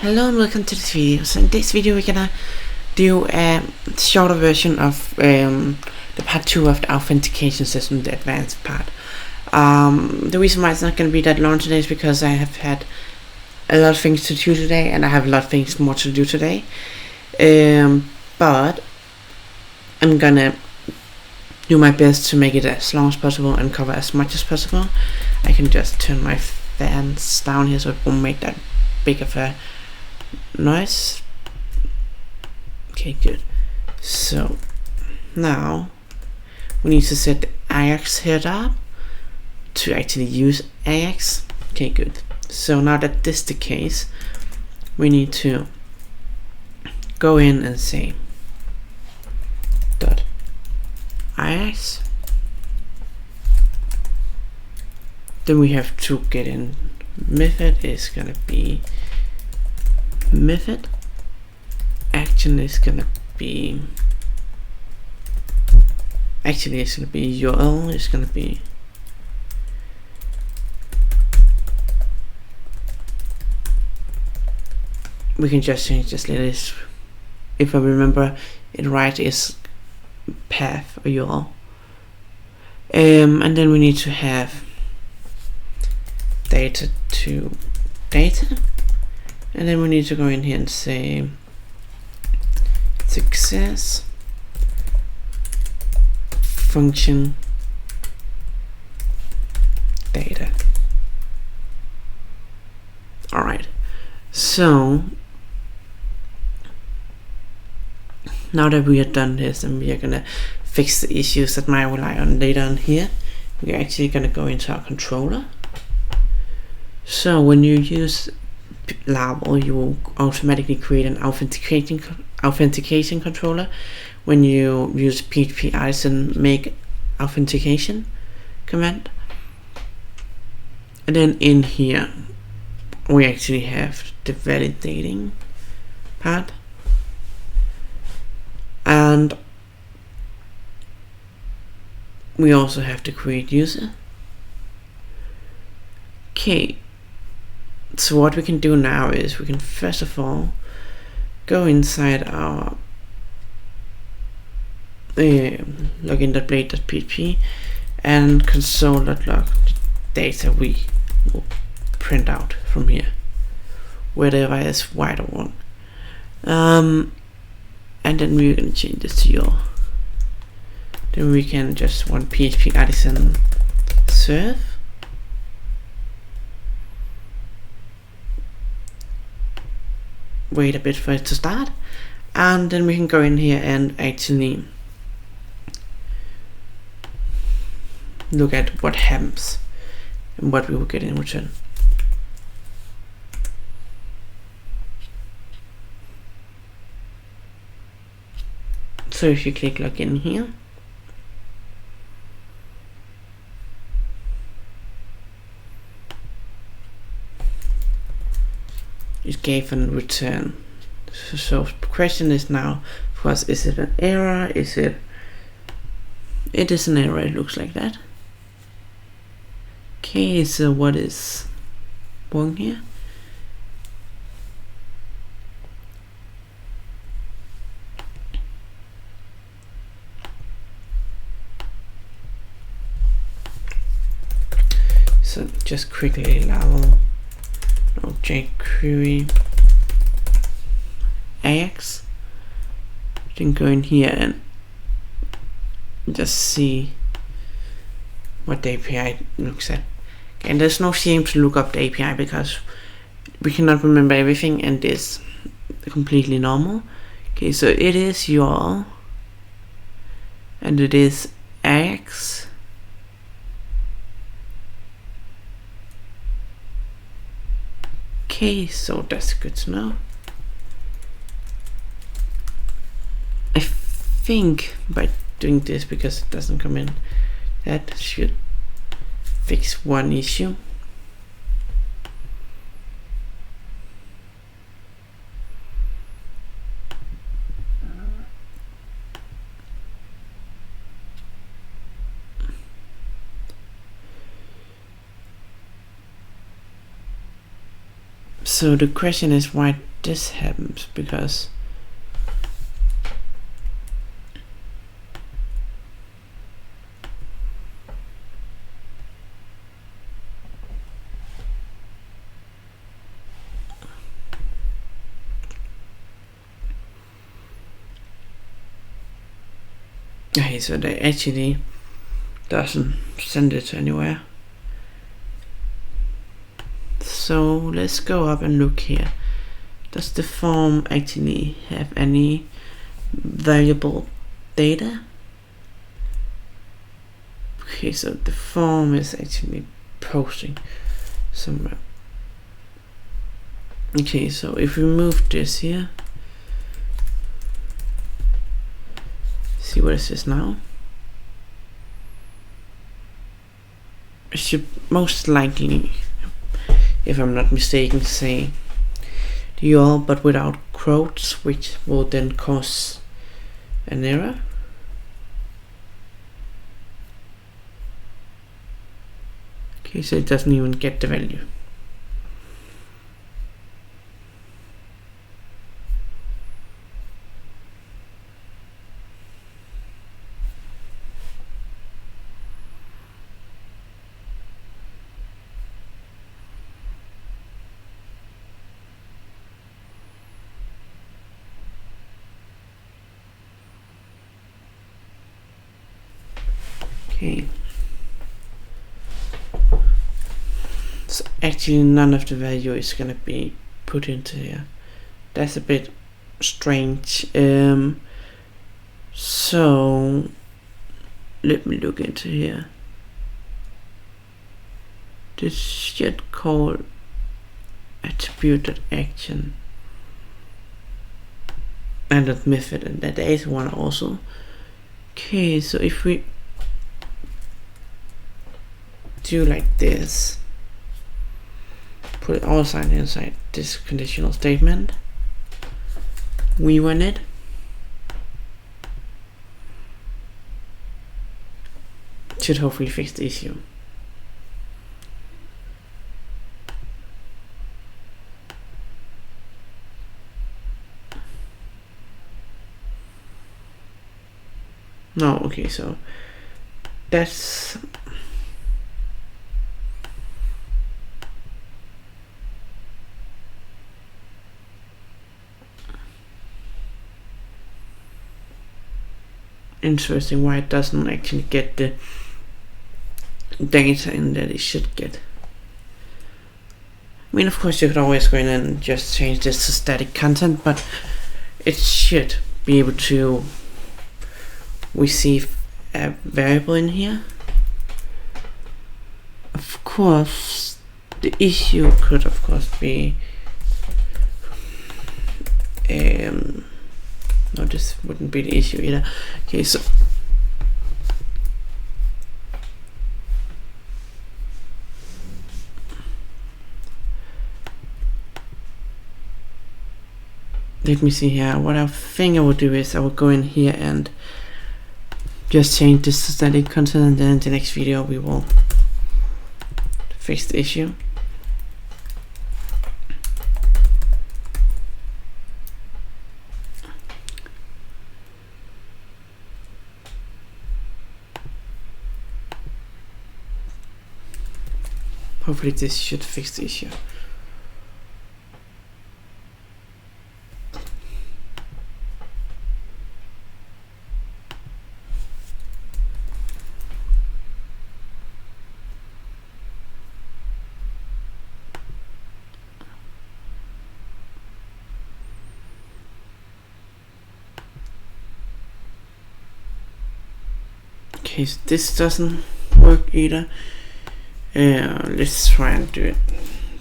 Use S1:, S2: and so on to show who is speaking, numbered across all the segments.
S1: Hello and welcome to this video. So in this video we're gonna do a shorter version of the part 2 of the authentication system, the advanced part. The reason why it's not gonna be that long today is because I have had a lot of things to do today, and I have a lot of things more to do today. But I'm gonna do my best to make it as long as possible and cover as much as possible. I can just turn my fans down here so it won't make that big of a noise. Okay, good. So now we need to set the Ajax header up to actually use Ajax. Okay, good. So now that this is the case, we need to go in and say dot Ajax. Then we have to get in method is gonna be method, action is gonna be URL is gonna be we can just change this latest, if I remember it right, is path or URL, and then we need to have data to data, and then we need to go in here and say success function data. Alright, so now that we have done this and we are gonna fix the issues that might rely on later on here, we're actually gonna go into our controller. So when you use Laravel, you will automatically create an authentication controller when you use PHP artisan make authentication command. And then in here we actually have the validating part, and we also have to create user. Okay, so what we can do now is we can first of all go inside our login.blade.php and console.log the data we will print out from here, whatever is white or wrong. And then we're going to change this to your, then we can just run PHP artisan serve. Wait a bit for it to start, and then we can go in here and actually look at what happens and what we will get in return. So if you click login here, it gave a return. So the question is now for us, is it an error? It is an error, it looks like that. Okay, so what is wrong here? So just quickly Laravel jQuery Ajax, you can go in here and just see what the API looks at. Okay, and there's no shame to look up the API because we cannot remember everything, and it's completely normal. Okay, so it is URL and it is Ajax. Okay, so that's good to know. I think by doing this, because it doesn't come in, that should fix one issue. So the question is, why this happens, because okay, so they actually doesn't send it anywhere. So let's go up and look here. Does the form actually have any valuable data? Okay, so the form is actually posting somewhere. Okay, so if we move this here, see what is this now? It should most likely, if I'm not mistaken, say the URL but without quotes, which will then cause an error. Okay, so it doesn't even get the value. Okay. So actually none of the value is gonna be put into here. That's a bit strange. So let me look into here. This shit called attributed action. And that method, and that is one also. Okay, so if we do like this, put it all sign inside this conditional statement, we run it, should hopefully fix the issue. No, okay, so that's interesting why it doesn't actually get the data in that it should get. I mean, of course you could always go in and just change this to static content, but it should be able to receive a variable in here. Of course, the issue could of course be no, this wouldn't be the issue either. Okay, so let me see here. What I think I will do is I will go in here and just change this to static content, and then in the next video we will fix the issue. Hopefully this should fix the issue. Okay, so this doesn't work either. Let's try and do it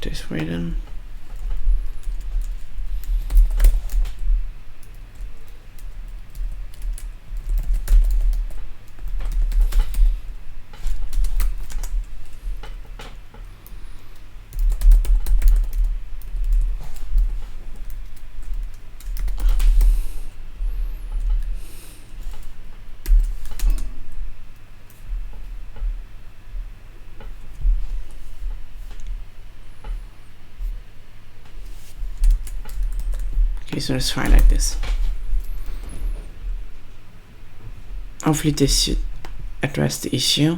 S1: this way then. Okay, so let's try like this. Hopefully this should address the issue.